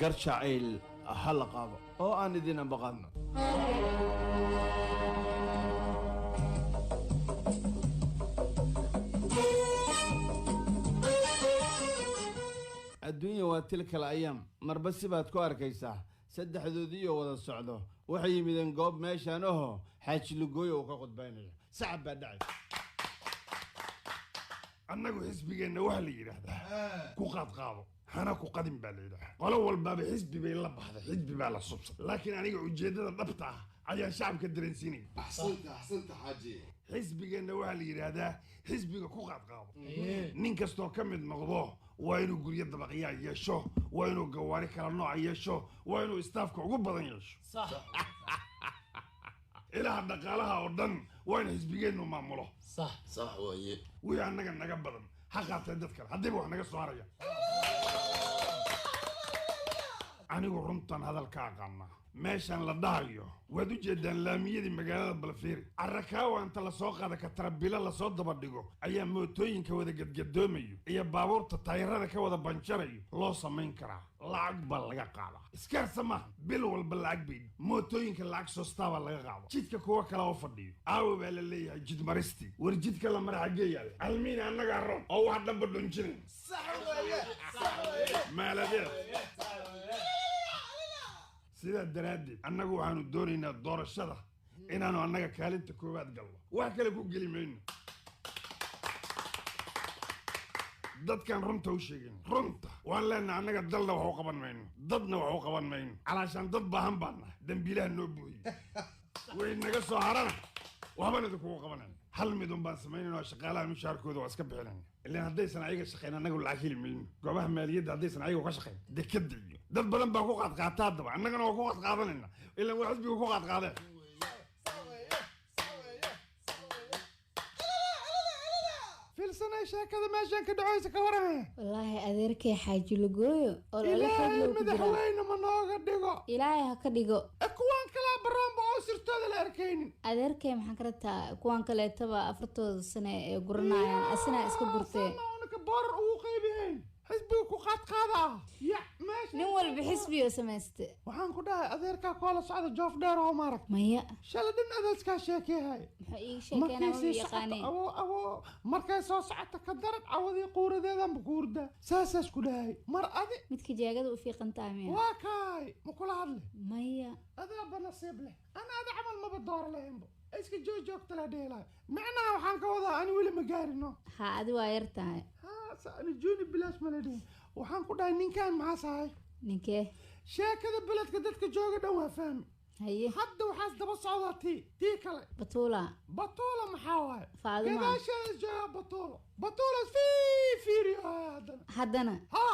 قرشعيل حلقة أو أنا دينا بغضنا الدنيا وتلك الأيام مربسي باتكو أركيسا سد حدودية ولا السعودة وحي ميدان قوب ماشانوه حاج لقوية وكاقود بيني سعب بعد annagu xisbigeenna waxa la yiraahdaa ku qaadqaado hana ku qadin baa la yiraahdaa qolo walba xisbi bay la baxday xisbi baa la subsan laakiin aniga ujeedada dhabta ah ayaan shacabka dareensiinay axsanta xaaji xisbigeenna waxa la yiraahdaa xisbiga ku qaadqaado nin kastoo ka mid noqdo waa inuu guryo dabaqyaa yeesho waa inuu gawaari kala nooc yeesho waa inuu istaafka ugu badan yeesho صح ilaha dhaqaalaha oo dhan waa in xisbigeennu maamulo صح sax waaye wii annaga naga badan ha qaateen dad kale haddiiba wax naga soo haraya anigu runtan hadalka aqaana meeshan la dhahayo waad u jeedaan laamiyadii magaalada balfiiri carrakaawa inta lasoo qaada katarabila lasoo daba dhigo ayaa mootooyinka wada gadgadoomayo iyo baabuurta taayirada ka wada banjarayo loo samayn karaa lacag baa laga qaadaa iskaarsa maaha bil walba lacag bay mootooyinka lacag soostaabaa laga qaado jidka kuwa kale oo fadhiyo aawo baa la leeyahay jid maristi war jidka la mara xaggee yaale almiina annagaa ron oo wax dhanba dhunjinayn maaladeed sidaa daraaddeed annagu waxaanu doonaynaa doorashada inaanu annaga kaalinta koowaad galno wax kale ku geli mayno dadkan runta u sheegayna runta waan leenahay annaga dalna wax u qaban mayno dadna wax u qaban mayno calaashaan dad baahan baan nahay dambiilaha noo buuhiye way naga soo harana waxbaan idinkugu qabanayna hal midun baan samaynayna oo shaqaalaha mushaarkooda waa iska bixinayna ilaan haddaysan ayaga shaqayn annagu lacag heli mayno goobaha maaliyadda haddaysan ayaga ka shaqayn dekada iyo dad badan baa ku qaadqaata haddaba annagana waa ku qaadqaadanayna ilaan waa xisbiga ku qaadqaadeen filsanay sheekada meeshaan ka dhacaysa ka warame wallaahi adeerkay xaaji lagooyo oo lala ilaahay madaxweyne ma nooga dhigo ilaahay ha ka dhigo kuwaan kalaa baraanba oo sirtooda la arkaynin adeerkay maxaan ka rabtaa kuwaan kaleetaba afartooda sane ee guranayaan asina iska gurtee ka boorar ugu qaybihayn xisbiga ku qaadqaada ya meesha nin walba xisbiyo samayste waxaan ku dhahay adeerkaa koola socda joof dheer oo maarag maya shala dhin adeeskaa sheekeehay muxuu iiga sheekeynaa ma yaqaanay abo markay soo socota ka darad cawadii quuradeedanba kuurda saasaas ku dhahay mar adi midka jaagada u fiiqantaa miya waa kaay ma kula hadle maya adaaba nasiib leh ana ada camal maba doora lahaynba iska joogta la dheelaa macnaha waxaan ka wadaa ani weli ma gaarino ha adi waa yar tahay ani juni bilaash ma la dhihin waxaan ku dhahay ninkan maxaa sahay ninkee sheekada beledka dadka jooga dhan waa fahmi haye hadda waxaas daba socdaa tii kale batuula maxaa waaye Faaduma. gadaasheedas jooga batuula fiiriyo haddana ha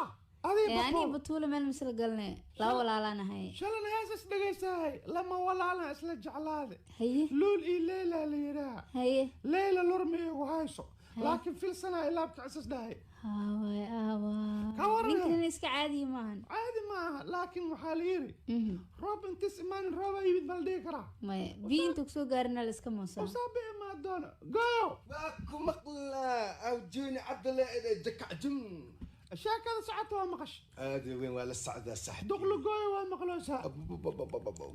adii anii batuula meel misla galne laba walaalanahay shalan heesas dhegaysahay lama walaalan isla jeclaade haye luul iyo leyla la yidhaha haye leyla lurmi igu hayso laakiin filsanaa ilaabka cisas dhahay haaway aawa Ka waran. ninkan iska caadiya maahan caadi maaha laakiin waxaa la yidhi roob intis imaanin roobaa yimid ma la dhihi karaa maya biyo inta kusoo gaarina la iska muusaa usaabi imaa doona goyo waaku maqlaa aw juni cabdalla jakacjum sheekada socota waa maqash aada weyn waa la socdaa saxbi duqlu gooyo waa maqloosaa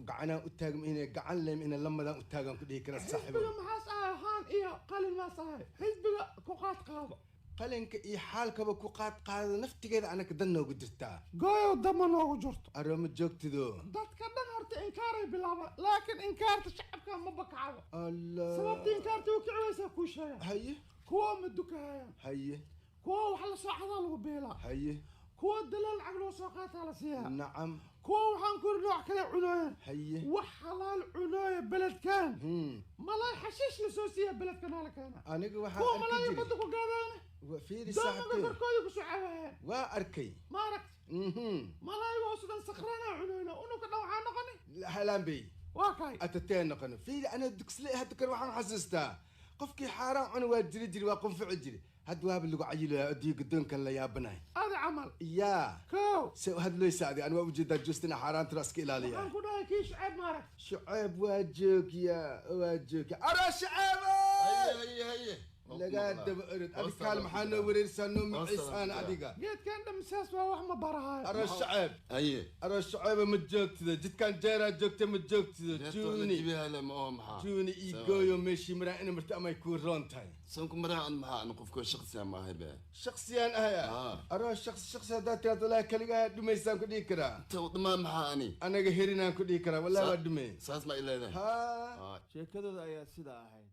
gacanaan u taagam inay gacan leem ina lamadaan u taagaan ku dhihi kara saaxiibo xisbiga maxaas ahay haan iyo qalin maas ahay xisbiga ku qaad qaado qalinka iyo xaalkaba ku qaada naftigeeda anaka dan noogu jirtaa gooyo dama noogu jirto aroomo joogtido dadka dhan horta inkaaray bilaaba laakiin inkaarta shacabka ma bakacdo allah sababta inkaarta u kiciyaysaa kuu sheega haye kuwa ma dukahayaan haye kuwa wax la soocadaa lagu beelaa haye kuwa dalaal lacag loo soo qaataa la siiyaa nacam kuwa waxaan ku yidhi nooc kale cunooyaan haye wax xalaal cunooya beledkan malaay xashiish la soo siiyaa beledkan hala keena aniga waxaan kuwa arki malaaya jiray badda ku gaadaana fiiri doomaga saaxiibkay korkooda ku soo cawaayaan waa arkay ma aragti malaayga oo sidan sakraanaa cunooyna unuka dhan waxaa noqoni halaanbey waa kay atatee noqono fiiri ana dugsle hadda kale waxaan xasuustaa qofkii xaaraan cuna waa jiri waa qunfici jiri hadda waaba lagu cayilaya odiyo gadoonkan la yaabanahay adi camal yaa kow se hadlooysa adi an waa ujeedaa joostina xaaraantana iska ilaaliya waxaan ku dhahay kii shuceeb ma aragti shuceeb waa joogya aro shuceebo هي la nagaa daba orod adi kaal maxaa noo wareersaa noo maciisaan adiga geedkan dhamsaas waa wax ma barahayo aro shaceeb haye aro shaceeba ma joogtido jidkaan jeeraa joogta ma joogtido juuni jibihala ma oo maxaa juuni ii gooyo meeshii maraa ina marta amay kuu roon tahay sanku maraa an maxaa an qofko shakhsiya ma ahay be shakhsiyaan ahaya aro shakhsi haddaad tiraad walaahi kaligaa dhumaysaan ku dhihi karaa ta dhamaa maxaa ani anaga herinaan ku dhihi karaa walaahi waa dhumay saas ma ileedahay haa sheekadooda ayaa sidaa ahayd